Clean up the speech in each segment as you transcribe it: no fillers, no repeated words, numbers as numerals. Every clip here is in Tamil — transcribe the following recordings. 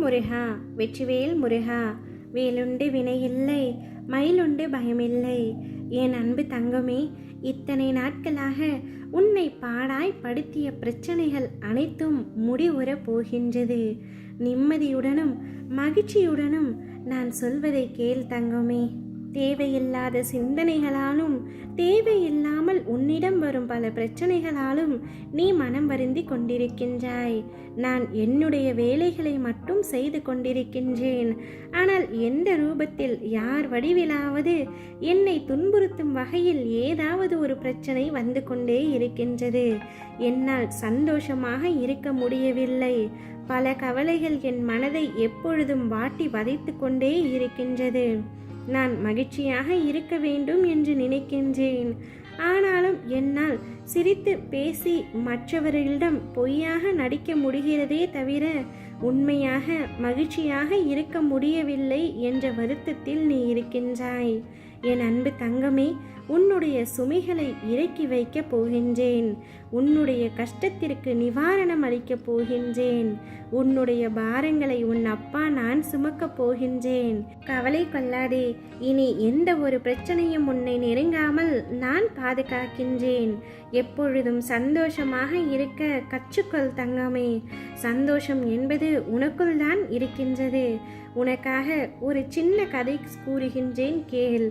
முருகா, வெற்றிவேல் முருகா. வேலுண்டு வினையில்லை, மயிலுண்டு பயமில்லை. என் அன்பு தங்கமே, இத்தனை நாட்களாக உன்னை பாடாய் படுத்திய பிரச்சனைகள் அனைத்தும் முடிவுறப் போகின்றது. நிம்மதியுடனும் மகிழ்ச்சியுடனும் நான் சொல்வதை கேள் தங்கமே. தேவையில்லாத சிந்தனைகளாலும் தேவையில்லாமல் உன்னிடம் வரும் பல பிரச்சனைகளாலும் நீ மனம் வருந்தி கொண்டிருக்கின்றாய். நான் என்னுடைய வேலைகளை மட்டும் செய்து கொண்டிருக்கின்றேன். ஆனால் எந்த ரூபத்தில் யார் வடிவிலாவது என்னை துன்புறுத்தும் வகையில் ஏதாவது ஒரு பிரச்சனை வந்து கொண்டே இருக்கின்றது. என்னால் சந்தோஷமாக இருக்க முடியவில்லை. பல கவலைகள் என் மனதை எப்பொழுதும் வாட்டி வதைத்து கொண்டே இருக்கின்றது. நான் மகிழ்ச்சியாக இருக்க வேண்டும் என்று நினைக்கின்றேன். ஆனாலும் என்னால் சிரித்து பேசி மற்றவர்களிடம் பொய்யாக நடிக்க முடிகிறதே தவிர உண்மையாக மகிழ்ச்சியாக இருக்க முடியவில்லை என்ற வருத்தத்தில் நீ இருக்கின்றாய். என் அன்பு தங்கமே, உன்னுடைய சுமைகளை இறக்கி வைக்கப் போகின்றேன். உன்னுடைய கஷ்டத்திற்கு நிவாரணம் அளிக்கப் போகின்றேன். உன்னுடைய பாரங்களை உன் அப்பா நான் சுமக்கப் போகின்றேன். கவலை கொள்ளாதே. இனி எந்த ஒரு பிரச்சனையும் உன்னை நெருங்காமல் நான் பாதுகாக்கின்றேன். எப்பொழுதும் சந்தோஷமாக இருக்க கற்றுக்கொள் தங்கமே. சந்தோஷம் என்பது உனக்குள் தான் இருக்கின்றது. உனக்காக ஒரு சின்ன கதை கூறுகின்றேன் கேள்.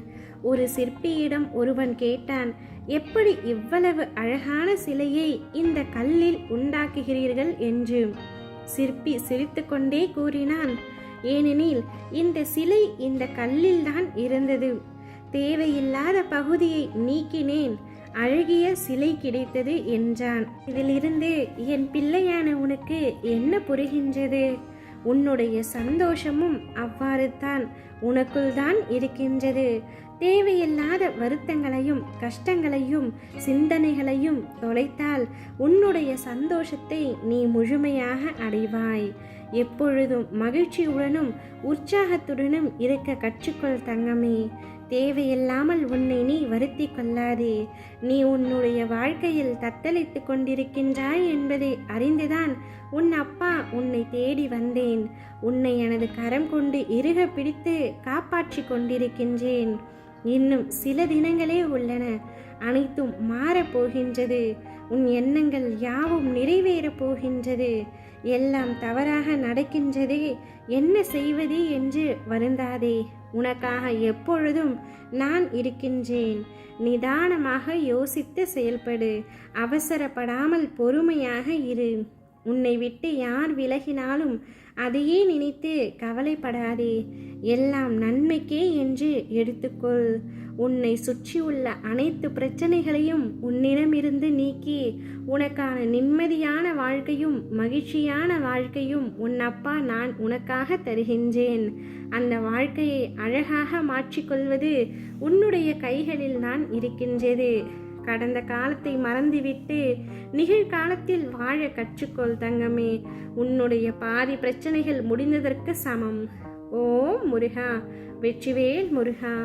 ஒரு சிற்பியிடம் ஒருவன் கேட்டான், எப்படி இவ்வளவு அழகான சிலையை இந்த கல்லில் உண்டாக்குகிறீர்கள் என்று. சிற்பி சிரித்துக்கொண்டே கூறினான், ஏனெனில் இந்த சிலை இந்த கல்லில் தான் இருந்தது. தேவையில்லாத பகுதியை நீக்கினேன், அழகிய சிலை கிடைத்தது என்றான். இதிலிருந்து என் பிள்ளையான உனக்கு என்ன புரிகின்றது? உன்னுடைய சந்தோஷமும் அவ்வாறு தான் உனக்குள் தான் இருக்கின்றது. தேவையில்லாத வருத்தங்களையும் கஷ்டங்களையும் சிந்தனைகளையும் தொலைத்தால் உன்னுடைய சந்தோஷத்தை நீ முழுமையாக அடைவாய். எப்பொழுதும் மகிழ்ச்சியுடனும் உற்சாகத்துடனும் இருக்க கற்றுக்கொள் தங்கமே. தேவையில்லாமல் உன்னை நீ வருத்தி கொள்ளாதே. நீ உன்னுடைய வாழ்க்கையில் தத்தளித்து கொண்டிருக்கின்றாய் என்பதை அறிந்துதான் உன் அப்பா உன்னை தேடி வந்தேன். உன்னை எனது கரம் கொண்டு இறுக பிடித்து காப்பாற்றி கொண்டிருக்கின்றேன். இன்னும் சில தினங்களே உள்ளன. அனைத்தும் மாறப்போகின்றது. உன் எண்ணங்கள் யாவும் நிறைவேறப் போகின்றது. எல்லாம் தவறாக நடக்கின்றதே, என்ன செய்வது என்று வருந்தாதே. உனக்காக எப்பொழுதும் நான் இருக்கின்றேன். நிதானமாக யோசித்து செயல்படு. அவசரப்படாமல் பொறுமையாக இரு. உன்னை விட்டு யார் விலகினாலும் அதையே நினைத்து கவலைப்படாதே. எல்லாம் நன்மைக்கே என்று எடுத்துக்கொள். உன்னை சுற்றியுள்ள அனைத்து பிரச்சனைகளையும் உன்னிடமிருந்து நீக்கி உனக்கான நிம்மதியான வாழ்க்கையும் மகிழ்ச்சியான வாழ்க்கையும் உன் அப்பா நான் உனக்காக தருகின்றேன். அந்த வாழ்க்கையை அழகாக மாற்றிக்கொள்வது உன்னுடைய கைகளில் தான் இருக்கின்றது. கடந்த காலத்தை மறந்துவிட்டு நிகழ்காலத்தில் வாழ கற்றுக்கொள் தங்கமே. உன்னுடைய பாதி பிரச்சனைகள் முடிந்ததற்கு சமம். ஓம் முருகா, வெற்றிவேல் முருகா.